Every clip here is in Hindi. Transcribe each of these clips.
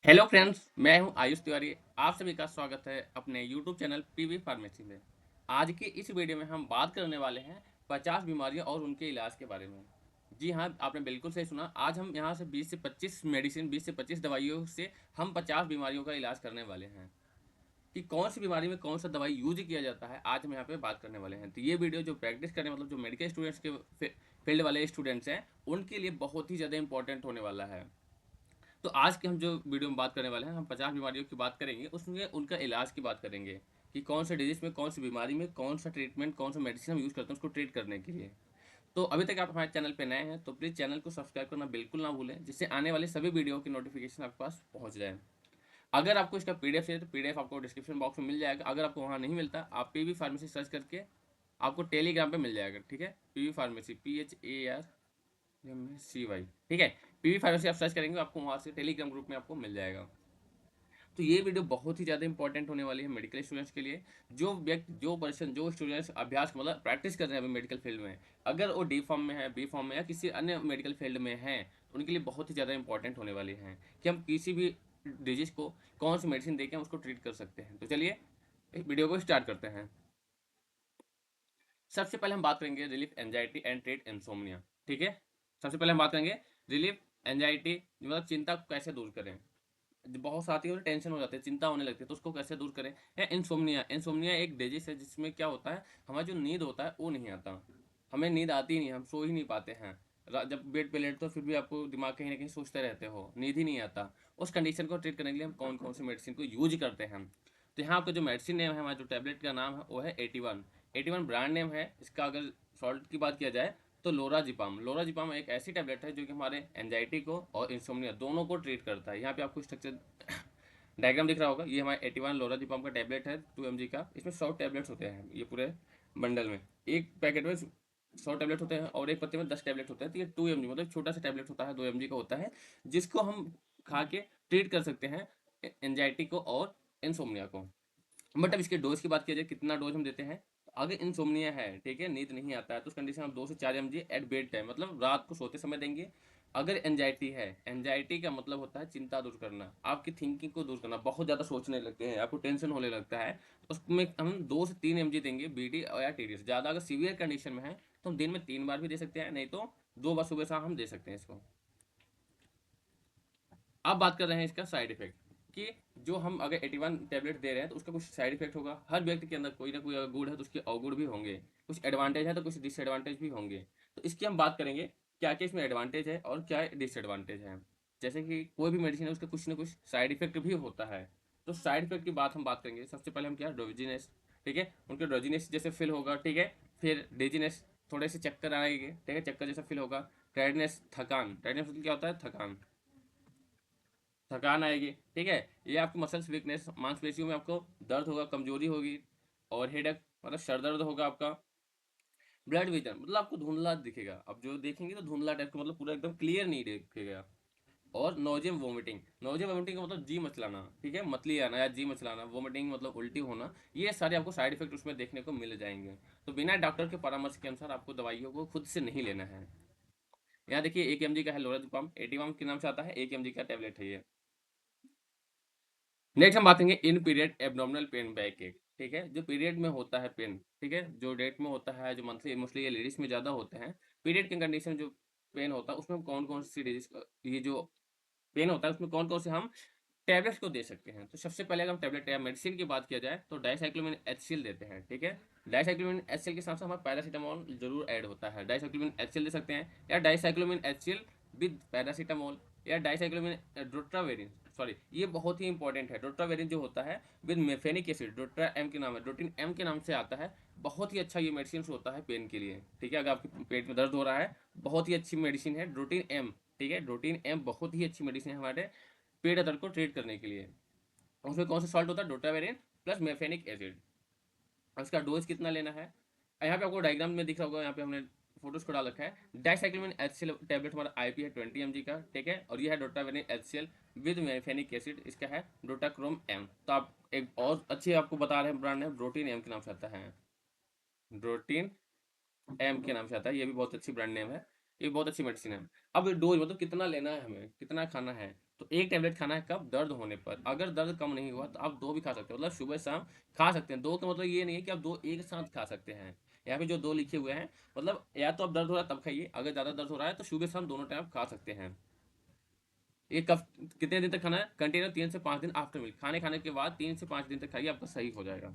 हेलो फ्रेंड्स, मैं हूं आयुष तिवारी। आप सभी का स्वागत है अपने यूट्यूब चैनल पीवी फार्मेसी में। आज की इस वीडियो में हम बात करने वाले हैं 50 बीमारियां और उनके इलाज के बारे में। जी हाँ, आपने बिल्कुल सही सुना। आज हम यहां से 20 से 25 मेडिसिन, 20 से 25 दवाइयों से हम 50 बीमारियों का इलाज करने वाले हैं कि कौन सी बीमारी में कौन सा दवाई यूज किया जाता है। आज हम यहाँ पे बात करने वाले हैं। तो ये वीडियो जो प्रैक्टिस करने मतलब जो मेडिकल स्टूडेंट्स के फील्ड वाले स्टूडेंट्स हैं, उनके लिए बहुत ही ज़्यादा इंपॉर्टेंट होने वाला है। तो आज के हम जो वीडियो में बात करने वाले हैं, हम 50 बीमारियों की बात करेंगे, उसमें उनका इलाज की बात करेंगे कि कौन से डिजीज में, कौन सी बीमारी में, कौन सा ट्रीटमेंट, कौन सा मेडिसिन हम यूज़ करते हैं उसको ट्रीट करने के लिए। तो अभी तक आप हमारे चैनल पे नए हैं तो प्लीज़ चैनल को सब्सक्राइब करना बिल्कुल ना भूलें, जिससे आने वाले सभी वीडियो की नोटिफिकेशन आपके पास पहुंच जाए। अगर आपको इसका पीडीएफ चाहिए तो पीडीएफ आपको डिस्क्रिप्शन बॉक्स में मिल जाएगा। अगर आपको वहाँ नहीं मिलता, आप पीवी फार्मेसी सर्च करके आपको टेलीग्राम पे मिल जाएगा। ठीक है, पीवी फार्मेसी, PHARMCY। ठीक है, पीवी फार्मेसी आप सर्च करेंगे, आपको वहाँ से टेलीग्राम ग्रुप में आपको मिल जाएगा। तो ये वीडियो बहुत ही ज़्यादा इंपॉर्टेंट होने वाली है मेडिकल स्टूडेंट्स के लिए। जो व्यक्ति, जो पर्सन, जो स्टूडेंट्स अभ्यास मतलब प्रैक्टिस कर रहे हैं अभी मेडिकल फील्ड में, अगर वो डी फॉर्म में है, बी फॉर्म में या किसी अन्य मेडिकल फील्ड में है, तो उनके लिए बहुत ही ज़्यादा इंपॉर्टेंट होने वाली है कि हम किसी भी डिजीज को कौन सी मेडिसिन देकर हम उसको ट्रीट कर सकते हैं। तो चलिए इस वीडियो को स्टार्ट करते हैं। सबसे पहले हम बात करेंगे relief anxiety and treat insomnia. ठीक है, सबसे पहले हम बात करेंगे रिलीफ एंजाइटी, मतलब चिंता को कैसे दूर करें। बहुत साथी और टेंशन हो जाते हैं, चिंता होने लगती है, तो उसको कैसे दूर करें। है इंसोम्निया। इंसोम्निया एक डिजीज है जिसमें क्या होता है, हमारा जो नींद होता है वो नहीं आता। हमें नींद आती ही नहीं, हम सो ही नहीं पाते हैं। जब बेड पे लेटते हो फिर भी आपको दिमाग कहीं ना कहीं सोचते रहते हो, नींद ही नहीं आता। उस कंडीशन को ट्रीट करने के लिए हम कौन कौन सी मेडिसिन को यूज करते हैं। तो यहाँ आपका जो मेडिसिन नेम है, हमारा जो टैबलेट का नाम है वो है 81। 81 ब्रांड नेम है इसका। अगर सॉल्ट की बात किया जाए तो लोराजिपाम। लोराजिपाम एक ऐसी टैबलेट है जो कि हमारे एंजाइटी को और इंसोम्निया दोनों को ट्रीट करता है। यहाँ पे आपको स्ट्रक्चर डायग्राम दिख रहा होगा। ये हमारा 81 लोराजिपाम का टैबलेट है 2 mg का। इसमें 100 टैबलेट्स होते हैं ये पूरे बंडल में। एक पैकेट में 100 टैबलेट होते हैं और एक पत्ते में 10 टैबलेट होते हैं। तो ये 2 mg मतलब छोटा सा टैबलेट होता है, 2 mg का होता है, जिसको हम खा के ट्रीट कर सकते हैं एंजाइटी को और इंसोम्निया को। बट अब इसके डोज की बात किया जाए, कितना डोज हम देते हैं। अगर इंसोम्निया है, ठीक है, नींद नहीं आता है, तो उस कंडीशन में आप 2 से 4 mg एट बेड टाइम, मतलब रात को सोते समय देंगे। अगर एंजाइटी है, एंजाइटी का मतलब होता है चिंता दूर करना, आपकी थिंकिंग को दूर करना, बहुत ज़्यादा सोचने लगते हैं, आपको टेंशन होने लगता है, तो उसमें हम 2 से 3 mg देंगे, BD या TD से ज़्यादा। अगर सीवियर कंडीशन में है तो हम दिन में 3 बार भी दे सकते हैं, नहीं तो 2 बार सुबह शाम हम दे सकते हैं इसको। अब बात कर रहे हैं इसका साइड इफेक्ट कि जो हम अगर 81 टैबलेट दे रहे हैं तो उसका कुछ साइड इफेक्ट होगा। हर व्यक्ति के अंदर कोई ना कोई अगर गुण है तो उसके अवगुण भी होंगे, कुछ एडवांटेज है तो कुछ डिसएडवांटेज भी होंगे। तो इसकी हम बात करेंगे क्या क्या इसमें एडवांटेज है और क्या डिसएडवांटेज है। जैसे कि कोई भी मेडिसिन है उसका कुछ ना कुछ साइड इफेक्ट भी होता है। तो साइड इफेक्ट की बात हम बात करेंगे। सबसे पहले हम क्या, ड्रोजिनेस। ठीक है, उनके ड्रोजिनेस जैसे फील होगा। ठीक है, फिर डिजीनेस, थोड़े से चक्कर आएंगे। ठीक है, चक्कर जैसा फील होगा। टायर्डनेस, थकान। टायर्डनेस मतलब क्या होता है, थकान, थकान आएगी। ठीक है, ये आपकी मसल्स वीकनेस, मांसपेशियों में आपको दर्द होगा, कमजोरी होगी। और हेडेक मतलब सर दर्द होगा आपका। ब्लड विजन मतलब आपको धुंधला दिखेगा, अब जो देखेंगे तो धुंधला टाइप का, मतलब पूरा एकदम क्लियर नहीं दिखेगा। और नोजियम वोमिटिंग। नोजियम वोमिटिंग का मतलब जी मचलाना। ठीक है, मतली आना या जी मचलाना। वोमिटिंग मतलब उल्टी होना। ये सारे आपको साइड इफेक्ट उसमें देखने को मिल जाएंगे। तो बिना डॉक्टर के परामर्श के अनुसार आपको दवाइयों को खुद से नहीं लेना है। यहाँ देखिए 1 mg का है लोराजिपाम, 81 के नाम से आता है, 1 mg का टेबलेट है ये। नेक्स्ट हम बात करेंगे in period abdominal pain, back एक। ठीक है, जो पीरियड में होता है पेन, ठीक है, जो डेट में होता है, जो मंथली मोस्टली ये लेडीज में ज़्यादा होते हैं। पीरियड के कंडीशन जो पेन होता है उसमें कौन कौन सी डिजीज, ये जो पेन होता है उसमें कौन कौन से हम टैबलेट्स को दे सकते हैं। तो सबसे पहले अगर हम टैबलेट या मेडिसिन की बात किया जाए तो डाइसाइक्लोमिन HCl देते हैं। ठीक है, डाइसाइक्लोमिन HCl के साथ साथ हमारा पैरासीटामोल जरूर ऐड होता है। डाइसाइक्लोमिन HCl दे सकते हैं, या डाइसाइक्लोमिन HCl विद पैरासीटामोल, या डाइसाइक्लोमिन ड्रोट्रावेरिन। सॉरी, ये बहुत ही इंपॉर्टेंट है। ड्रोट्रावेरिन जो होता है विद मेफेनिक एसिड, ड्रोट्रा एम के नाम है, ड्रोटिन एम के नाम से आता है। बहुत ही अच्छा ये मेडिसिन होता है पेन के लिए। ठीक है, अगर आपके पेट में दर्द हो रहा है, बहुत ही अच्छी मेडिसिन है ड्रोटिन एम। ठीक है, ड्रोटिन एम बहुत ही अच्छी मेडिसिन है हमारे पेट दर्द को ट्रीट करने के लिए। उसमें कौन सा सॉल्ट होता है, डोटावेरिन प्लस मेफेनिक एसिड। उसका डोज कितना लेना है, यहाँ पे आपको डायग्राम में दिख रहा होगा, यहाँ पे हमने फोटोज को डाल रखा है। डाइसाइक्लोमिन HCl टैबलेट हमारा IP है 20 mg का। ठीक है, और ये है डोटावेरिन HCl विद मेफेनिक एसिड, इसका है डोटाक्रोम एम। तो आप एक और अच्छी आपको बता रहे हैं ब्रांड है, प्रोटीन एम के नाम से आता है। प्रोटीन एम के नाम से आता है, ये भी बहुत अच्छी ब्रांड नेम है। ये बहुत अच्छी मेडिसिन है। अब डोज मतलब कितना लेना है, हमें कितना खाना है। तो एक टैबलेट खाना है कब? दर्द होने पर। अगर दर्द कम नहीं हुआ तो आप 2 भी खा सकते हो, मतलब सुबह शाम खा सकते हैं। 2 का मतलब ये नहीं है कि आप 2 एक साथ खा सकते हैं। यहाँ पे जो 2 लिखे हुए हैं, मतलब या तो आप दर्द हो रहा है तब खाइए, अगर ज़्यादा दर्द हो रहा है तो सुबह शाम दोनों टाइम आप खा सकते हैं। ये कब कितने दिन तक खाना है? कंटिन्यू 3 से 5 दिन आफ्टर मील, खाने के बाद 3 से 5 दिन तक खाइए, आपका सही हो जाएगा।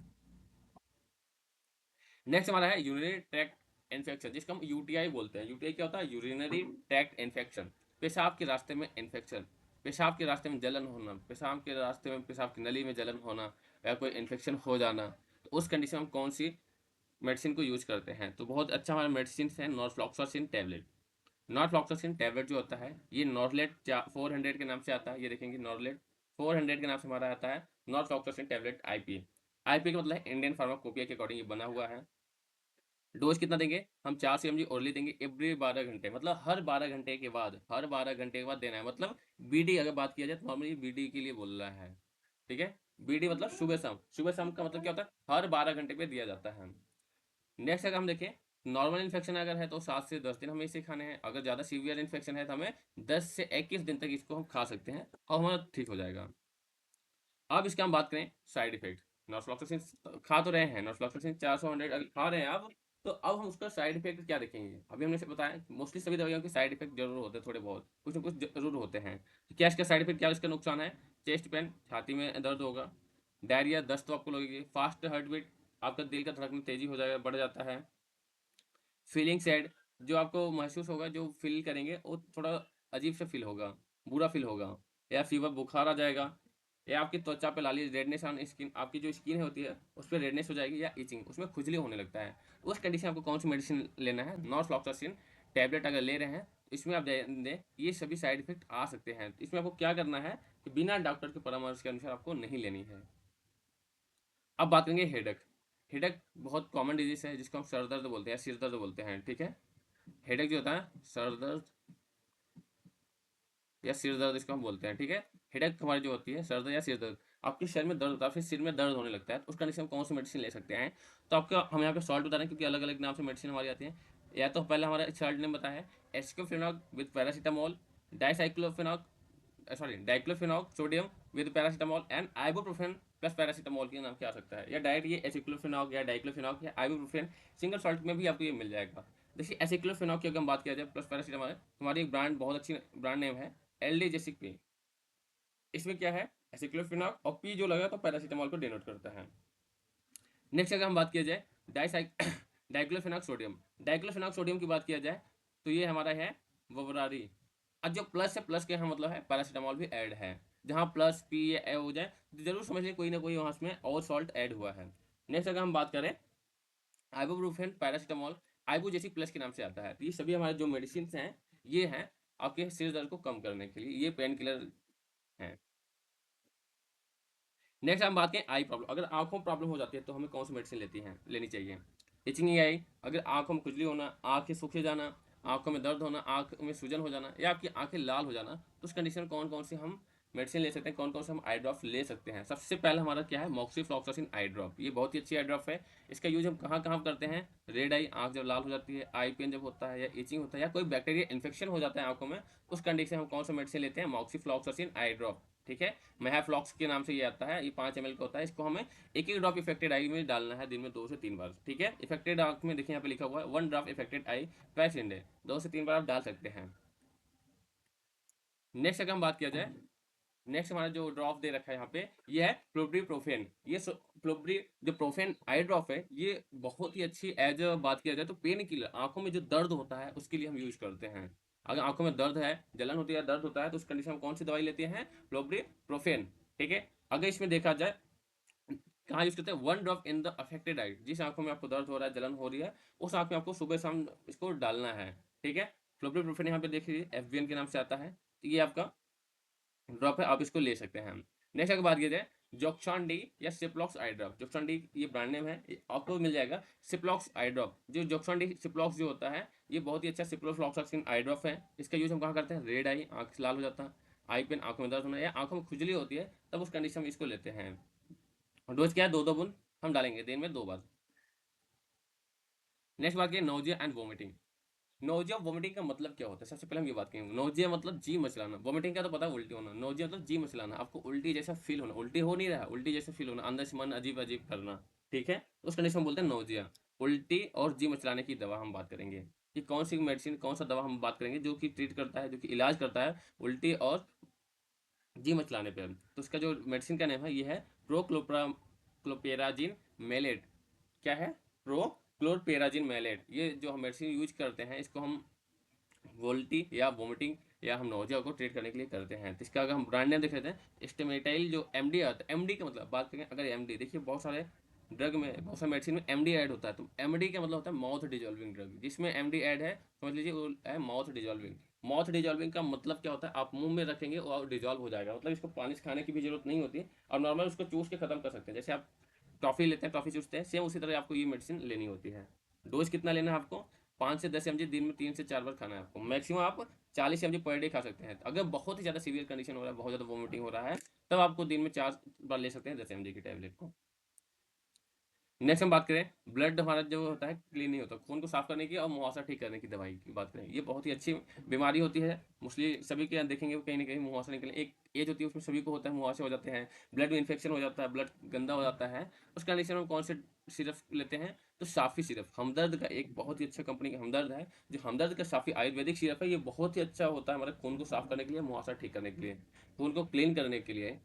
नेक्स्ट हमारा है यूरिनरी ट्रैक्ट इन्फेक्शन, जिसको हम यूटीआई बोलते हैं। यूटीआई क्या होता है? यूरिनरी ट्रैक्ट इन्फेक्शन, पेशाब के रास्ते में इन्फेक्शन, पेशाब के रास्ते में जलन होना, पेशाब के रास्ते में, पेशाब की नली में जलन होना या कोई इन्फेक्शन हो जाना। तो उस कंडीशन में हम कौन सी मेडिसिन को यूज करते हैं? तो बहुत अच्छा हमारा मेडिसिन है नॉरफ्लॉक्सासिन टैबलेट। नॉरफ्लॉक्सासिन टैबलेट जो होता है ये नॉर्लेट 400 के नाम से आता है। ये देखेंगे नॉर्लेट 400 के नाम से हमारा आता है नॉरफ्लॉक्सासिन टैबलेट आईपी। आईपी का मतलब है इंडियन फार्माकोपिया के अकॉर्डिंग ये बना हुआ है। डोज कितना देंगे हम? 400 mg ओरली देंगे एवरी 12 घंटे, मतलब हर 12 घंटे के बाद, हर 12 घंटे के बाद देना है। मतलब बीडी अगर बात किया जाए तो नॉर्मली बीडी के लिए बोल रहा है, ठीक है। बीडी मतलब सुबह शाम, सुबह शाम का मतलब क्या होता है? हर 12 घंटे पे दिया जाता है। नेक्स्ट अगर हम देखें, नॉर्मल इन्फेक्शन अगर है तो 7 से 10 दिन हमें इसे खाने हैं। अगर ज़्यादा सीवियर इन्फेक्शन है तो हमें 10 से 21 दिन तक इसको हम खा सकते हैं और हमारा ठीक हो जाएगा। अब इसका हम बात करें साइड इफेक्ट। नॉरफ्लॉक्सासिन खा तो रहे हैं, नॉरफ्लॉक्सासिन 400 अगर खा रहे हैं आप, तो अब हम उसका साइड इफेक्ट क्या देखेंगे? अभी हमने से बताया मोस्टली सभी दवाइयों के साइड इफेक्ट जरूर होते हैं, थोड़े बहुत कुछ ना कुछ जरूर होते हैं। तो क्या इसका साइड इफेक्ट, क्या इसका नुकसान है? चेस्ट पेन, छाती में दर्द होगा, डायरिया, दस्त तो आपको लगेगी, फास्ट हार्ट बीट, आपका दिल का धड़कन तेजी हो जाएगा, बढ़ जाता है। फीलिंग सैड, जो आपको महसूस होगा, जो फील करेंगे वो थोड़ा अजीब सा फील होगा, बुरा फील होगा। या फीवर, बुखार आ जाएगा, या आपकी त्वचा पे लाली, रेडनेस ऑन स्किन, आपकी जो स्किन होती है उस पर रेडनेस हो जाएगी, या इचिंग, उसमें खुजली होने लगता है। उस कंडीशन आपको कौन सी मेडिसिन लेना है? नॉरफ्लॉक्सासिन टैबलेट अगर ले रहे हैं तो इसमें आप ध्यान दें ये सभी साइड इफेक्ट आ सकते हैं। इसमें आपको क्या करना है कि बिना डॉक्टर के परामर्श के अनुसार आपको नहीं लेनी है। अब बात करेंगे हेडक। हेडक बहुत कॉमन डिजीज है जिसको हम सर दर्द बोलते हैं, सिर दर्द बोलते हैं, ठीक है। हेडेक जो होता है, सर दर्द या सिर दर्द इसको हम बोलते हैं, ठीक है। हेडेक हमारी जो होती है, सर दर्द या सिर दर्द, आपके शरीर में दर्द होता है, फिर सिर में दर्द होने लगता है, तो उस कंडीशन में कौन सी मेडिसिन ले सकते हैं? तो आपका हम यहाँ पे सॉल्ट बता रहे हैं क्योंकि अलग अलग नाम से मेडिसिन हमारी आती है। या तो पहले हमारा सॉल्ट नेम बताया है, aceclofenac with paracetamol, dicyclofenac, sorry diclofenac sodium with paracetamol and ibuprofen plus paracetamol के नाम क्या आ सकता है। या डायरेक्ट ये एसिक्लोफिनॉक या डाइक्लोफिनॉक या आइबुप्रोफेन सिंगल सॉल्ट में भी आपको ये मिल जाएगा। देखिए एसिक्लोफिनॉक की अगर हम बात किया जाए प्लस पैरासीटामोल, हमारी एक ब्रांड बहुत अच्छी ब्रांड नेम है एल्डेजेसिक पी। इसमें क्या है? एसिक्लोफिनॉक, और पी जो लगा तो पैरासीटामोल को डिनोट करता है। नेक्स्ट अगर हम बात किया जाए डाइसाइक डाइक्लोफिनॉक सोडियम, डाइक्लोफिनॉक सोडियम की बात किया जाए तो ये हमारा है वबरारी। अब जो प्लस है, प्लस के यहाँ मतलब है पैरासीटामोल भी ऐड है। जहाँ प्लस पी या ए हो जाए तो जरूर समझ लीजिए कोई ना कोई वहाँ उसमें और सॉल्ट ऐड हुआ है। नेक्स्ट अगर हम बात करें आइबुप्रोफेन पैरासीटामोल, आइबुजेसिक प्लस के नाम से आता है। तो ये सभी हमारे जो मेडिसिन हैं ये हैं आपके सिर दर्द को कम करने के लिए, ये पेन किलर हैं। नेक्स्ट हम बात करें आई प्रॉब्लम। अगर आंखों में प्रॉब्लम हो जाती है तो हमें कौन सी मेडिसिन लेनी चाहिए? इचिंग आई, अगर आंखों में खुजली होना, आंखें सूखे जाना, आंखों में दर्द होना, आंख में सूजन हो जाना, या आपकी आंखें लाल हो जाना, तो उस कंडीशन में कौन कौन से हम मेडिसिन ले सकते हैं, कौन कौन से हम आई ड्रॉप ले सकते हैं? सबसे पहला हमारा क्या है? मॉक्सीफ्लॉक्सासिन आई ड्रॉप। ये बहुत ही अच्छी आई ड्रॉप है। इसका यूज हम कहाँ कहाँ करते हैं? रेड आई, आंख जब लाल हो जाती है, आई पेन जब होता है, या इचिंग होता है, या कोई बैक्टीरिया इन्फेक्शन हो जाता है आंखों में, उस कंडीशन में हम कौन सा मेडिसिन लेते हैं? मॉक्सीफ्लॉक्सासिन आई ड्रॉप, ठीक है। मैहाफ्लॉक्स के नाम से ये आता है, ये 5 ml का होता है। इसको हमें एक एक ड्रॉप इफेक्टेड आई में डालना है दिन में 2 से 3 बार, ठीक है। इफेक्टेड आंख में देखिए यहाँ पे लिखा हुआ है 1 drop affected I twice in day, 2 से 3 बार आप डाल सकते हैं। नेक्स्ट अगर हम बात किया जाए, नेक्स्ट हमारा जो ड्रॉप दे रखा है यहाँ पे ये है प्रोप्रोफेन। ये प्रोप्री जो प्रोफेन आई ड्रॉप है ये बहुत ही अच्छी एज बात किया जाए तो पेन किलर, आंखों में जो दर्द होता है उसके लिए हम यूज करते हैं। अगर आंखों में दर्द है, जलन होती है, दर्द होता है, तो उस कंडीशन में कौन सी दवाई लेते हैं? प्रोप्रोफेन, ठीक है। अगर इसमें देखा जाए कहाँ यूज करते हैं? 1 ड्रॉप इन द अफेक्टेड आई, जिस आंखों में आपको दर्द हो रहा है, जलन हो रही है, उस आंख में आपको सुबह शाम इसको डालना है, ठीक है। फ्लोप्रोफेन यहाँ पे देखिए एफबीएन के नाम से आता है, तो ये आपका ड्रॉप है, आप इसको ले सकते हैं। नेक्स्ट अगर बात की जाए जोक्सान डी या सिप्लॉक्स आई ड्रॉप, जोक्सान डी ये ब्रांड नेम है, आपको मिल जाएगा सिप्लॉक्स आई ड्रॉप। जो जोक्सान डी सिप्लॉक्स जो होता है ये बहुत ही अच्छा सिप्रोफ्लॉक्सासिन आई ड्रॉप है। इसका यूज हम कहाँ करते हैं? रेड आई, आँख लाल हो जाता है, आई पेन, आँखों में दर्द होना, या आँखों में खुजली होती है, तब उस कंडीशन में इसको लेते हैं। डोज क्या है? 2-2 बूंद हम डालेंगे दिन में 2 बार। नेक्स्ट बात की nausea and vomiting. Nausea vomiting का मतलब क्या होता है, सबसे पहले हम ये बात करेंगे। नोजिया मतलब जी मचलाना, वोमिटिंग का तो पता है उल्टी होना, नोजिया मतलब जी मचलाना, आपको उल्टी जैसा फील होना, उल्टी हो नहीं रहा, उल्टी जैसा फील होना, अंदर से मन अजीब अजीब करना, ठीक है, उस कंडीशन में बोलते हैं नोजिया। उल्टी और जी मचलाने की दवा हम बात करेंगे कि कौन सी मेडिसिन, कौन सा दवा हम बात करेंगे जो कि ट्रीट करता है, जो कि इलाज करता है उल्टी और जी मचलाने पे। तो उसका जो मेडिसिन का नेम है ये है क्लोपेराजिन मेलेट। क्या है? क्लोरपेराजिन मेलेट। ये जो हम मेडिसिन यूज करते हैं इसको हम वोल्टी या वोमिटिंग या हम नोजिया को ट्रीट करने के लिए करते हैं। तो इसका अगर हम ब्रांड नेम देख लेते हैं, स्टेमेटाइल जो एमडी आता है, एमडी का मतलब बात करें अगर एमडी, देखिए बहुत सारे ड्रग में, बहुत सारे मेडिसिन में एमडी ऐड होता है, तो एमडी का मतलब होता है माउथ डिजॉल्विंग ड्रग। जिसमें एमडी ऐड है समझ लीजिए वो है माउथ डिजॉल्विंग। माउथ डिजॉल्विंग का मतलब क्या होता है, आप मुंह में रखेंगे और डिजॉल्व हो जाएगा, मतलब इसको पानी से खाने की भी जरूरत नहीं होती है, और नॉर्मल उसको चूस के खत्म कर सकते हैं। जैसे आप टॉफी लेते हैं, टॉफी चूसते हैं, सेम उसी तरह आपको ये मेडिसिन लेनी होती है। डोज कितना लेना है आपको? 5 से 10 mg दिन में 3 से 4 बार खाना है आपको। मैक्सिमम आप 40 mg पर डे खा सकते हैं। अगर बहुत ही ज़्यादा सीवियर कंडीशन हो रहा है, बहुत ज़्यादा वोमिटिंग हो रहा है, तब आपको दिन में 4 बार ले सकते हैं 10 mg की टैबलेट को। नेक्स्ट हम बात करें, ब्लड हमारा जो होता है क्लीन नहीं होता, खून को साफ करने की और मुहासा ठीक करने की दवाई की बात करें, ये बहुत ही अच्छी बीमारी होती है। मोस्टली सभी के यहाँ देखेंगे कहीं ना कहीं मुहासा निकले, एक एज होती है उसमें सभी को होता है, मुहासे हो जाते हैं, ब्लड में इन्फेक्शन हो जाता है, ब्लड गंदा हो जाता है। उस कंडीशन में कौन से सिरप लेते हैं? तो साफी सिरप, हमदर्द का एक बहुत ही अच्छा कंपनी का हमदर्द है, जो हमदर्द का साफी आयुर्वेदिक सिरप है, ये बहुत ही अच्छा होता है हमारे खून को साफ करने के लिए, मुहासा ठीक करने के लिए, खून को क्लीन करने के लिए।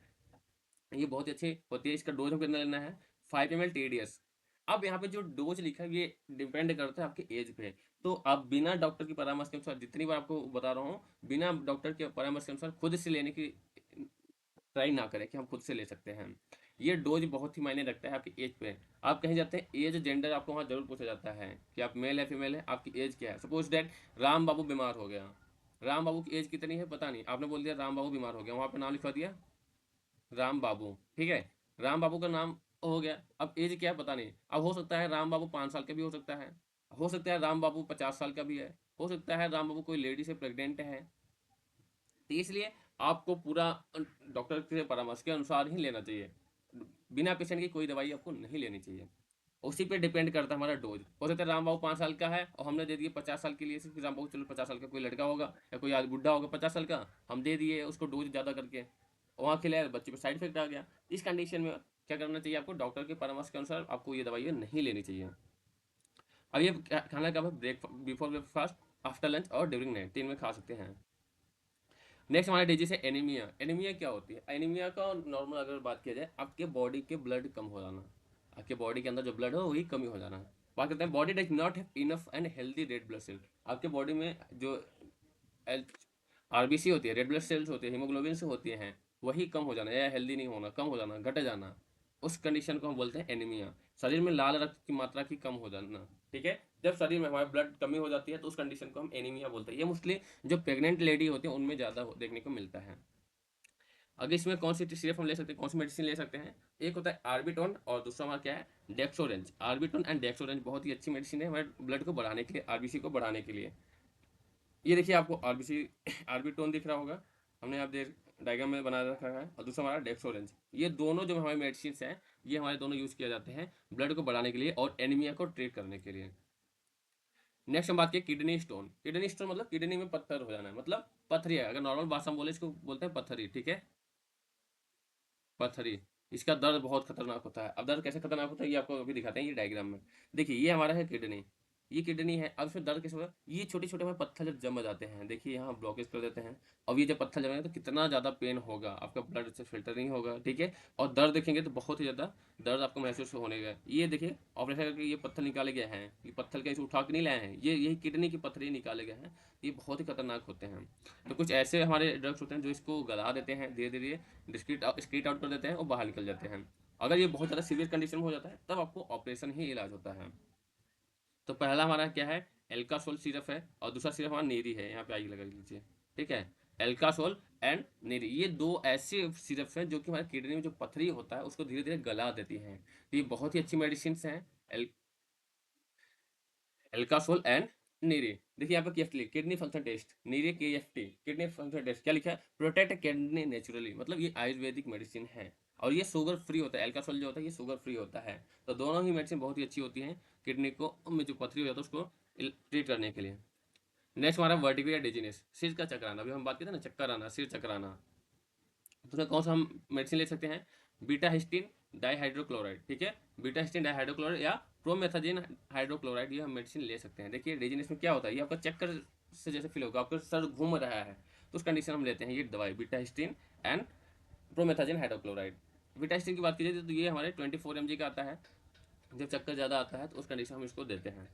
ये बहुत ही अच्छी होती है। इसका डोज हम कितना लेना है? 5 ml TDS। अब यहाँ पे जो डोज लिखा है ये डिपेंड करता है आपके एज पे। तो आप बिना डॉक्टर की परामर्श के अनुसार, जितनी बार आपको बता रहा हूँ, बिना डॉक्टर के परामर्श के अनुसार खुद से लेने की ट्राई ना करें कि हम खुद से ले सकते हैं। ये डोज बहुत ही मायने रखता है आपकी एज पे। आप कहीं जाते हैं, एज जेंडर आपको वहाँ जरूर पूछा जाता है कि आप मेल है फीमेल है, आपकी एज क्या है। सपोज डैट राम बाबू बीमार हो गया, राम बाबू की एज कितनी है पता नहीं, आपने बोल दिया राम बाबू बीमार हो गया, वहाँ पे नाम लिखवा दिया राम बाबू, ठीक है, राम बाबू का नाम हो गया। अब एज क्या है पता नहीं, अब हो सकता है राम बाबू 5 साल का भी हो सकता है, हो सकता है राम बाबू 50 साल का भी है, हो सकता है राम बाबू कोई लेडी से प्रेग्नेंट है। तो इसलिए आपको पूरा डॉक्टर के परामर्श के अनुसार ही लेना चाहिए। बिना पेशेंट की कोई दवाई आपको नहीं लेनी चाहिए। उसी पे डिपेंड करता है हमारा डोज। हो सकता है राम बाबू 5 साल का है और हमने दे दिए 50 साल के लिए, सिर्फ राम बाबू, चलो 50 साल का कोई लड़का होगा या कोई आज बुढ़ा होगा 50 साल का, हम दे दिए उसको डोज ज़्यादा करके, वहाँ खिलाया, बच्चे पे साइड इफेक्ट आ गया। इस कंडीशन में क्या करना चाहिए आपको? डॉक्टर के परामर्श के अनुसार आपको ये दवाइयाँ नहीं लेनी चाहिए। अब ये खाना कब है? बिफोर ब्रेकफास्ट, आफ्टर लंच और ड्यूरिंग नाइट, 3 में खा सकते हैं। नेक्स्ट हमारा डिजीज है एनीमिया। एनीमिया क्या होती है? एनीमिया का नॉर्मल अगर बात किया जाए, आपके बॉडी के ब्लड कम हो जाना, आपके बॉडी के अंदर जो ब्लड हो वही कमी हो जाना है। बात करते हैं body does not have enough and healthy red blood cell. आपके बॉडी में जो आरबीसी होती है, रेड ब्लड सेल्स होती है, हीमोग्लोबिन से होती हैं, वही कम हो जाना या हेल्दी नहीं होना, कम हो जाना, घट जाना, उस कंडीशन को हम बोलते हैं एनीमिया। शरीर में लाल रक्त की मात्रा की कम हो जाना, ठीक है, जब शरीर में हमारे ब्लड कमी हो जाती है तो उस कंडीशन को हम एनीमिया बोलते हैं। ये मोस्टली जो प्रेग्नेंट लेडी होती है उनमें ज़्यादा देखने को मिलता है। अगर इसमें कौन सी सिरप हम ले सकते हैं, कौन सी मेडिसिन ले सकते हैं? एक होता है आर्बिटोन और दूसरा हमारा क्या है? डेक्सोरेंज। आर्बिटोन एंड डेक्सोरेंज बहुत ही अच्छी मेडिसिन है हमारे ब्लड को बढ़ाने के लिए, आरबीसी को बढ़ाने के लिए। ये देखिए आपको आरबीसी आर्बिटोन दिख रहा होगा, हमने आप देख डायग्राम में बना रखा है, और दूसरा हमारा डेक्सोरेंज। ये दोनों जो हमारे मेडिसिन हैं, ये हमारे दोनों यूज़ किए जाते हैं ब्लड को बढ़ाने के लिए और एनीमिया को ट्रीट करने के लिए। नेक्स्ट हम बात करें किडनी स्टोन। किडनी स्टोन मतलब किडनी में पत्थर हो जाना है, मतलब पथरी है, अगर नॉर्मल भाषा में बोले इसको बोलते हैं पथरी, ठीक है, पथरी। इसका दर्द बहुत खतरनाक होता है। अब दर्द कैसे खतरनाक होता है ये आपको अभी दिखाते हैं, ये डायग्राम में देखिए, ये हमारा है किडनी, ये किडनी है। अब इसमें दर्द कैसे होगा? ये छोटे छोटे हमारे पत्थर जब जम जाते हैं, देखिए यहाँ ब्लॉकेज कर देते हैं, अब ये जब पत्थर जमेंगे तो कितना ज़्यादा पेन होगा, आपका ब्लड से फिल्टर नहीं होगा, ठीक है, और दर्द देखेंगे तो बहुत ही ज़्यादा दर्द आपको महसूस होने का। ये देखिए ऑपरेशन करके ये पत्थर निकाले गए हैं, ये पत्थर कहीं से उठा के नहीं लाए हैं, ये यही किडनी की पत्थरी निकाले गए हैं। ये बहुत ही खतरनाक होते हैं। तो कुछ ऐसे हमारे ड्रग्स होते हैं जो इसको गला देते हैं, धीरे धीरे स्क्रीट आउट कर देते हैं और बाहर निकल जाते हैं। अगर ये बहुत ज़्यादा सीवियर कंडीशन में हो जाता है तब आपको ऑपरेशन ही इलाज होता है। तो पहला हमारा क्या है? एल्कासोल सिरप है, और दूसरा सिरप हमारा नेरी है, यहाँ पे आई लगा लीजिए, ठीक है, एल्कासोल एंड नेरी, ये दो ऐसे सिरप हैं जो कि हमारे किडनी में जो पथरी होता है उसको धीरे धीरे गला देती हैं। तो ये बहुत ही अच्छी मेडिसिन हैं, एल्कासोल एंड नीरे। देखिए यहाँ पे केएफटी किडनी फंक्शन टेस्ट, नीरे केएफटी किडनी फंक्शन टेस्ट क्या लिखा है? प्रोटेक्ट किडनी नेचुरली, मतलब ये आयुर्वेदिक मेडिसिन है और ये शुगर फ्री होता है। एल्कासोल जो होता है ये शुगर फ्री होता है। तो दोनों ही मेडिसिन बहुत ही अच्छी होती हैं किडनी को में जो पथरी हो जाता है उसको ट्रीट करने के लिए। नेक्स्ट हमारा वर्टिगो या डिजीनेस, सिर का चकराना, अभी हम बात करते हैं ना चक्कर आना, सिर चकराना, तो उसमें कौन सा हम मेडिसिन ले सकते हैं, बीटा हिस्टीन डाइहाइड्रोक्लोराइड, ठीक है, बीटा हिस्टीन डाइहाइड्रोक्लोराइड या प्रोमेथाजिन हाइड्रोक्लोराइड, ये हम मेडिसिन ले सकते हैं। देखिए डिजीनेस में क्या होता है, ये आपका चक्कर से जैसे फील होगा, आपका सर घूम रहा है, तो उस कंडीशन हम लेते हैं ये दवाई betahistine and promethazine hydrochloride. Betahistine की बात कीजिए तो ये हमारे 24 mg का आता है, जब चक्कर ज़्यादा आता है तो उस कंडीशन हम इसको देते हैं।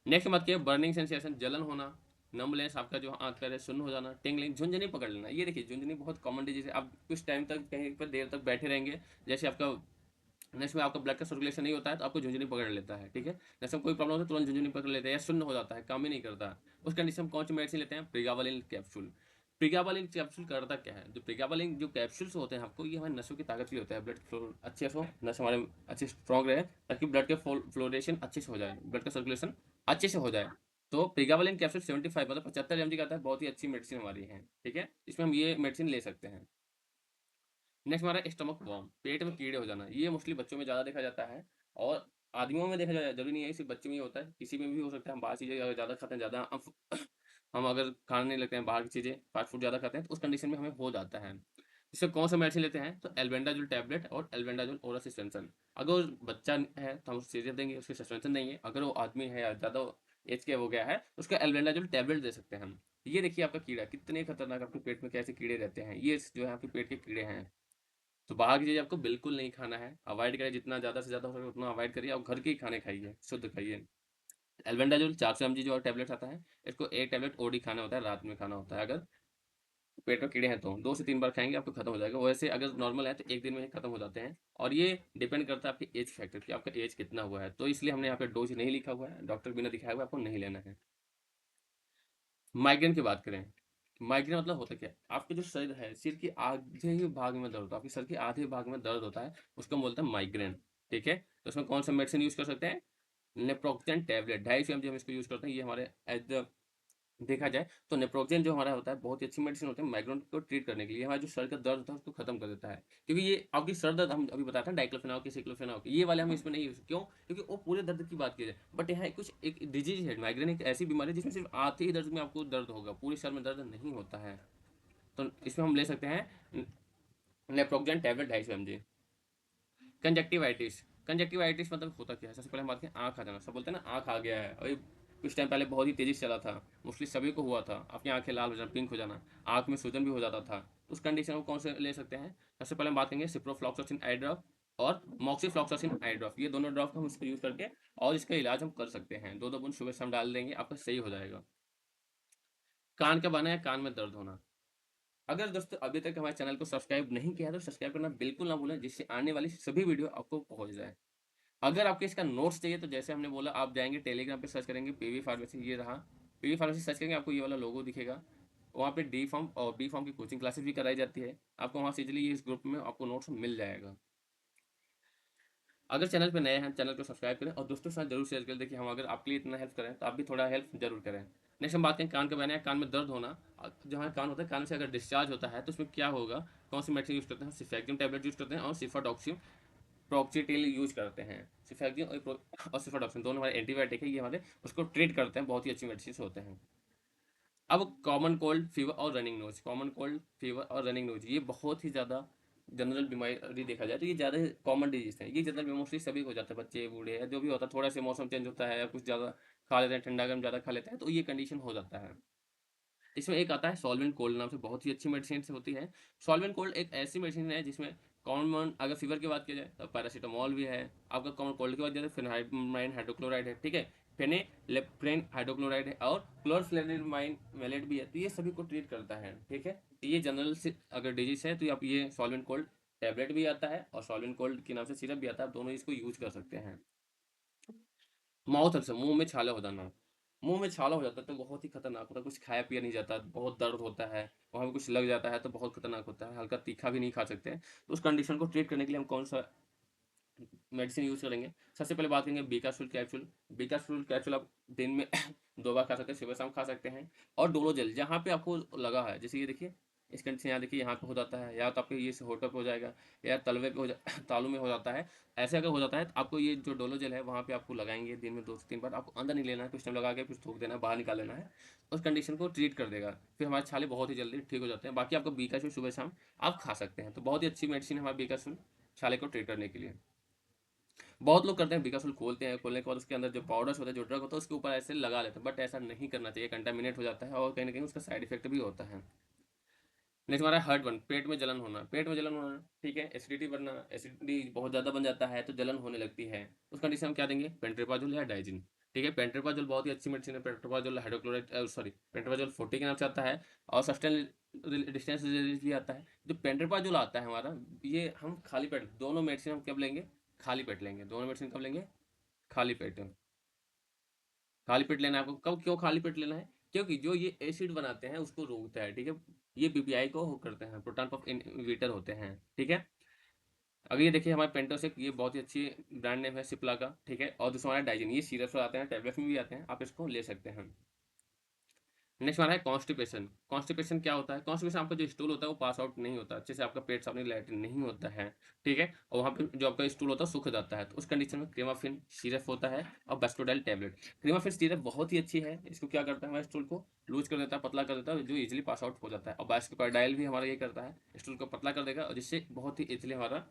नेक्स्ट बात की बर्निंग सेंसेशन, जलन होना, नंबलेस, आपका जो आंख पैर सुन्न हो जाना, टिंगलिंग, झुंझुनी पकड़ लेना। ये देखिए झुंझुनी बहुत कॉमन डिजीज है, आप कुछ टाइम तक कहीं पर देर तक बैठे रहेंगे, जैसे आपका नेक्स्ट में आपका ब्लड का सर्कुलेशन नहीं होता है तो आपको झुंझुनी पकड़ लेता है, ठीक है, जैसे कोई प्रॉब्लम होता है तुरंत झुंझुनी पकड़ लेते हैं या सुन्न हो जाता है, काम ही नहीं करता, उस कंडीशन में कौन सी मेडिसिन लेते हैं, प्रिगाबालिन कैप्सूल। प्रिगाबालिन कैप्सूल करता क्या है, जो प्रिगाबालिन जो कैप्सूल्स होते हैं आपको, ये हमारे नसों की ताकत के लिए होता है, ब्लड फ्लो अच्छे से हो, नस हमारे अच्छे स्ट्रॉन्ग रहे, ताकि ब्लड के फ्लोरेशन अच्छे से हो जाए, ब्लड का सर्कुलेशन अच्छे से हो जाए। तो प्रिगाबालिन कैप्सूल 75 मतलब 75 mg का आता है, बहुत ही अच्छी मेडिसिन हमारी है, ठीक है, इसमें हम ये मेडिसिन ले सकते हैं। नेक्स्ट हमारा स्टमक वॉर्म, पेट में कीड़े हो जाना, ये मोस्टली बच्चों में ज़्यादा देखा जाता है और आदमियों में देखा जाए, जरूरी नहीं है सिर्फ बच्चों में ही होता है, किसी में भी हो सकता है। हम बाहर चीज़ें अगर ज़्यादा खाते हैं, ज़्यादा हम अगर खाने नहीं लगते हैं बाहर की चीज़ें, फास्ट फूड ज़्यादा खाते हैं, तो उस कंडीशन में हमें हो जाता है। इससे कौन सा मेडिसिन लेते हैं, तो एल्बेंडाजोल टैबलेट और एल्बेंडाजोल ओरल सस्पेंशन। अगर वो बच्चा है तो हम उसे सीरियल देंगे, उसके सस्पेंशन देंगे, अगर वो आदमी है या ज़्यादा एज के हो गया है तो उसका एल्बेंडाजोल टैबलेट दे सकते हैं हम। ये देखिए आपका कीड़ा कितने खतरनाक, आपके पेट में कैसे कीड़े रहते हैं, ये जो है आपके पेट के कीड़े हैं। तो बाहर की चीज़ आपको बिल्कुल नहीं खाना है, अवॉइड करें, जितना ज़्यादा से ज़्यादा हो सके उतना अवॉइड करिए और घर के ही खाने खाइए, शुद्ध खाइए। एल्बेंडाजोल 400 mg जो टैबलेट आता है, इसको एक टैबलेट ओडी खाना होता है, रात में खाना होता है, अगर पेट में कीड़े हैं तो 2 से 3 बार खाएंगे आपको खत्म हो जाएगा, वैसे अगर नॉर्मल है तो एक दिन में ही खत्म हो जाते हैं। और ये डिपेंड करता है आपके एज फैक्टर कि आपका एज कितना हुआ है, तो इसलिए हमने यहाँ पे डोज नहीं लिखा हुआ है, डॉक्टर बिना दिखाए हुआ आपको नहीं लेना है। माइग्रेन की बात करें, माइग्रेन मतलब होता क्या है, आपके जो शरीर है, सिर के आधे ही भाग में दर्द होता है, आपके सर के आधे भाग में दर्द होता है, उसको हम बोलते हैं माइग्रेन, ठीक है। तो उसमें कौन सा मेडिसिन यूज कर सकते हैं, नेप्रोक्सेन टैबलेट 250 mg हम इसको यूज करते हैं, ये हमारे एज द देखा जाए तो नेप्रोक्सेन जो हमारा होता है बहुत ही अच्छी मेडिसिन होती है माइग्रेन को ट्रीट करने के लिए, हमारा जो सर का दर्द होता है उसको खत्म कर देता है, क्योंकि ये आपकी सर दर्द हम अभी बताते हैं डाइक्लोफेनाक की सिक्लोफेनाक की, ये वाले हम इसमें नहीं यूज, क्यों, क्योंकि वो पूरे दर्द की बात की जाए, बट यहाँ कुछ एक डिजीज है, माइग्रेन एक ऐसी बीमारी है जिसमें सिर्फ आते ही दर्द में आपको दर्द होगा, पूरे सर में दर्द नहीं होता है। तो इसमें हम ले सकते हैं naproxen tablet 250 mg। Conjunctivitis, conjunctivitis मतलब होता क्या है, सबसे पहले हम बात करें आँख आ जाना, सब बोलते हैं ना आँख आ गया है, अभी कुछ टाइम पहले बहुत ही तेजी से चला था, मोस्टली सभी को हुआ था, आपकी आंखें लाल हो जाना, पिंक हो जाना, आँख में सूजन भी हो जाता था, उस कंडीशन को कौन से ले सकते हैं, सबसे पहले हम बात करेंगे सिप्रोफ्लॉक्सासिन आई ड्रॉप और मॉक्सीफ्लॉक्सासिन आई ड्रॉप, ये दोनों ड्रॉप हम इसको यूज करके और इसका इलाज हम कर सकते हैं, 2-2 बूंद सुबह शाम डाल देंगे, आपका सही हो जाएगा। कान का बना है, कान में दर्द होना, अगर दोस्तों अभी तक हमारे चैनल को सब्सक्राइब नहीं किया है तो सब्सक्राइब करना बिल्कुल ना भूलें, जिससे आने वाली सभी वीडियो आपको पहुंच जाए। अगर आपके इसका नोट्स चाहिए तो जैसे हमने बोला, आप जाएंगे टेलीग्राम पे सर्च करेंगे पीवी फार्मेसी, ये रहा पीवी फार्मेसी, सर्च करेंगे आपको ये वाला लोगो दिखेगा, वहाँ पे डी फॉर्म और बी फॉर्म की कोचिंग क्लासेस भी कराई जाती है, आपको वहाँ से इजीली इस ग्रुप में आपको नोट्स मिल जाएगा। अगर चैनल पे नए हैं चैनल को सब्सक्राइब करें और दोस्तों के साथ जरूर शेयर करें, देखिए हम अगर आपके लिए इतना हेल्प करें तो आप भी थोड़ा हेल्प जरूर करें। नेक्स्ट हम बात करें कान का बहना है, कान में दर्द होना, जो हमारे कान होता है, कान से अगर डिस्चार्ज होता है तो उसमें क्या होगा, कौन सी मेडिसिन यूज करते हैं, सिफेक्टिव टैबलेट यूज करते हैं और सिफाडॉक्सिम प्रॉक्सीटिल यूज करते हैं, सिफेक्टिव और सिफाडॉक्सिन दोनों हमारे एंटीबायोटिक है, ये हमारे उसको ट्रीट करते हैं, बहुत ही अच्छी मेडिसिन होते हैं। अब कॉमन कोल्ड फीवर और running nose, common cold fever और रनिंग नोज ये बहुत ही ज़्यादा जनरल बीमारी देखा जाए तो ये ज़्यादा कॉमन डिजीज है, ये जनरल मोस्टली सभी को हो जाता है, बच्चे बूढ़े या जो भी होता है, थोड़ा से मौसम चेंज होता है या कुछ ज़्यादा खा लेते हैं, ठंडा गर्म ज़्यादा खा लेते हैं तो ये कंडीशन हो जाता है। इसमें एक आता है सॉल्वेंट कोल्ड नाम से, बहुत ही अच्छी मेडिसिन से होती है। सॉल्वेंट कोल्ड एक ऐसी मेडिसिन है जिसमें कॉमन, अगर फीवर की बात की जाए तो पैरासीटामोल भी है, आपका कॉमन कोल्ड की बात जाए तो फेनाइलमाइन हाइड्रोक्लोराइड है, ठीक है, फेनेलेफ्रेन हाइड्रोक्लोराइड है और क्लोरफ्लेनिलमाइन मेलेट भी है, तो ये सभी को ट्रीट करता है, ठीक है। तो ये जनरल से अगर डिजीज है तो आप ये सॉल्वेंट कोल्ड टैबलेट भी आता है और सॉल्वेंट कोल्ड के नाम से सिरप भी आता है, आप दोनों इसको यूज कर सकते हैं। माउथ अल्सर, मुंह में छाला हो जाना, मुंह में छाला हो जाता है तो बहुत ही खतरनाक होता है, कुछ खाया पिया नहीं जाता, बहुत दर्द होता है, वहाँ पे कुछ लग जाता है तो बहुत खतरनाक होता है, हल्का तीखा भी नहीं खा सकते हैं, तो उस कंडीशन को ट्रीट करने के लिए हम कौन सा मेडिसिन यूज करेंगे, सबसे पहले बात करेंगे बीकासुल कैप्सूल। बीकासुल कैप्सूल आप दिन में 2 बार खा सकते हैं, सुबह शाम खा सकते हैं। और डोलो जेल, जहाँ पे आपको लगा है, जैसे ये देखिए इस कंडीशन यहाँ देखिए यहाँ पे हो जाता है, या तो आपके ये होठों पे हो जाएगा, या तलवे पे हो जा तालू में हो जाता है। ऐसे अगर हो जाता है तो आपको ये जो डोलो जेल है वहाँ पे आपको लगाएंगे दिन में 2 से 3 बार। आपको अंदर नहीं लेना है, कुछ टाइम लगा के फिर थूक देना है, बाहर निकाल लेना है। उस कंडीशन को ट्रीट कर देगा, फिर हमारे छाले बहुत ही जल्दी ठीक हो जाते हैं। बाकी आपको बीकाशुल सुबह शाम आप खा सकते हैं, तो बहुत ही अच्छी मेडिसिन है हमारा बीकाशुल छाले को ट्रीट करने के लिए। बहुत लोग करते हैं बीकासुल खोलते हैं, खोलने के बाद उसके अंदर जो पाउडर्स होता है, जो ड्रग होता है, उसके ऊपर ऐसे लगा लेते हैं, बट ऐसा नहीं करना चाहिए, कंटामिनेट हो जाता है और कहीं ना कहीं उसका साइड इफेक्ट भी होता है। नेक्स्ट हमारा हर्ट वन, पेट में जलन होना। पेट में जलन होना, ठीक है, एसिडिटी बनना, एसिडिटी बहुत ज़्यादा बन जाता है तो जलन होने लगती है। उस कंडीशन में क्या देंगे, पेंट्रेपाजोल या डाइजिन। ठीक है, पेंट्रेपाजोल बहुत ही अच्छी मेडिसिन है। पेंट्रेपाजोल हाइड्रोक्लोराइड सॉरी पेंट्रेपाजोल 40 के नाम से आता है और सस्टेन डिस्टेंस रिलीज भी आता है। जो पेंट्रेपाजोल आता है हमारा, ये हम खाली पेट, दोनों मेडिसिन हम कब लेंगे, खाली पेट लेंगे। दोनों मेडिसिन कब लेंगे, खाली पेट। खाली पेट लेना है आपको। कब, क्यों खाली पेट लेना है, क्योंकि जो ये एसिड बनाते हैं उसको रोकता है। ठीक है, ये बीपीआई को करते हैं, प्रोटॉन पंप इनहिबिटर होते हैं। ठीक है, अगर ये देखिए हमारे पेंटोसिक, ये बहुत ही अच्छी ब्रांड नेम है सिप्ला का। ठीक है, और दूसरा हमारा डाइजिन, ये सीरप आते हैं, टैबलेट्स में भी आते हैं, आप इसको ले सकते हैं। नेक्स्ट हमारा है कॉन्स्टिपेशन। कॉन्स्टिपेशन क्या होता है, कॉन्स्टिपेशन आपका जो स्टूल होता है वो पास आउट नहीं होता अच्छे से, आपका पेट साफ नहीं, लैट्रिन नहीं होता है। ठीक है, और वहाँ पे जो आपका स्टूल होता है सूख जाता है, तो उस कंडीशन में क्रेमाफिन सिरप होता है और बेस्टोडाइल टैबलेट। क्रेमाफिन सिरप बहुत ही अच्छी है, इसको क्या करता है, हमारे स्टूल को लूज कर देता है, पतला कर देता है, जो इजिली पास आउट हो जाता है। और बेस्टोडाइल भी हमारा ये करता है, स्टूल को पतला कर देगा और जिससे बहुत ही इजिली हमारा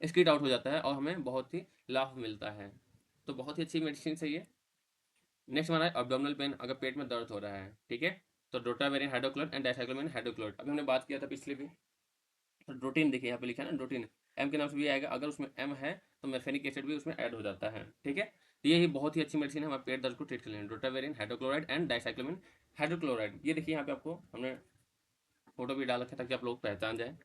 स्किड आउट हो जाता है और हमें बहुत ही लाभ मिलता है। तो बहुत ही अच्छी मेडिसिन है ये। नेक्स्ट हमारा है अब्डोमिनल पेन, अगर पेट में दर्द हो रहा है। ठीक है, तो drotaverine hydrochloride and dicyclomine hydrochloride, अभी हमने बात किया था पिछले भी। तो ड्रोटीन देखिए यहाँ पे लिखा है ना, ड्रोटीन एम के नाम से भी आएगा, अगर उसमें एम है तो मेफेनिक एसिड भी उसमें ऐड हो जाता है। ठीक है, तो ये ही बहुत ही अच्छी मेडिसिन है हमारे पेट दर्द को ट्रीट कर लेंगे, drotaverine hydrochloride and dicyclomine hydrochloride. ये देखिए यहाँ पे आपको हमने फोटो भी डाल रखा है ताकि आप लोग पहचान जाए।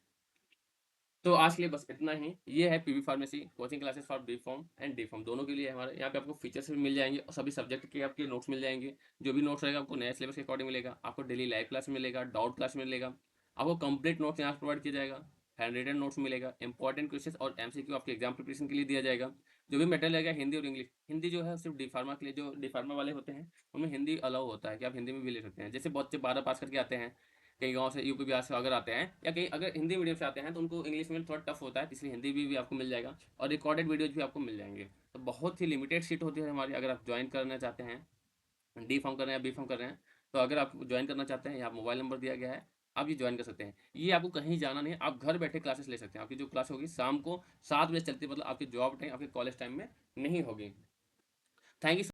तो आज के लिए बस इतना ही। ये है PV pharmacy coaching classes for B pharm and D pharm दोनों के लिए हमारे यहाँ पे आपको फीचर्स भी मिल जाएंगे और सभी सब्जेक्ट के आपके नोट्स मिल जाएंगे। जो भी नोट्स रहेगा आपको नया सिलेबस के अकॉर्डिंग मिलेगा, आपको डेली लाइव क्लास मिलेगा, डाउट क्लास मिलेगा, आपको कंप्लीट नोट्स यहाँ प्रोवाइड किया जाएगा, हैंड रिटन नोट्स मिलेगा, इंपॉर्टेंट क्वेश्चन और एमसीक्यू आपके एग्जाम प्रिपरेशन के लिए दिया जाएगा। जो भी मटेरियल रहेगा हिंदी और इंग्लिश, हिंदी जो है सिर्फ डी फार्मा के लिए, जो डी फार्मा वाले होते हैं उनमें हिंदी अलाउ होता है कि आप हिंदी में भी ले सकते हैं। जैसे बच्चे 12 पास करके आते हैं, कई गांव से, यूपी बिहार से अगर आते हैं, या कहीं अगर हिंदी मीडियम से आते हैं तो उनको इंग्लिश में थोड़ा टफ होता है, इसलिए हिंदी भी आपको मिल जाएगा और रिकॉर्डेड वीडियोज भी आपको मिल जाएंगे। तो बहुत ही लिमिटेड सीट होती है हमारी, अगर आप ज्वाइन करना चाहते हैं, डी फॉर्म कर रहे हैं या बी फॉर्म कर रहे हैं, तो अगर आप ज्वाइन करना चाहते हैं, यहाँ मोबाइल नंबर दिया गया है, आप ये ज्वाइन कर सकते हैं। ये आपको कहीं जाना नहीं है, आप घर बैठे क्लासेस ले सकते हैं। आपकी जो क्लास होगी शाम को 7 बजे चलती है, मतलब आपकी जॉब टाइम, आपके कॉलेज टाइम में नहीं होगी। Thank you.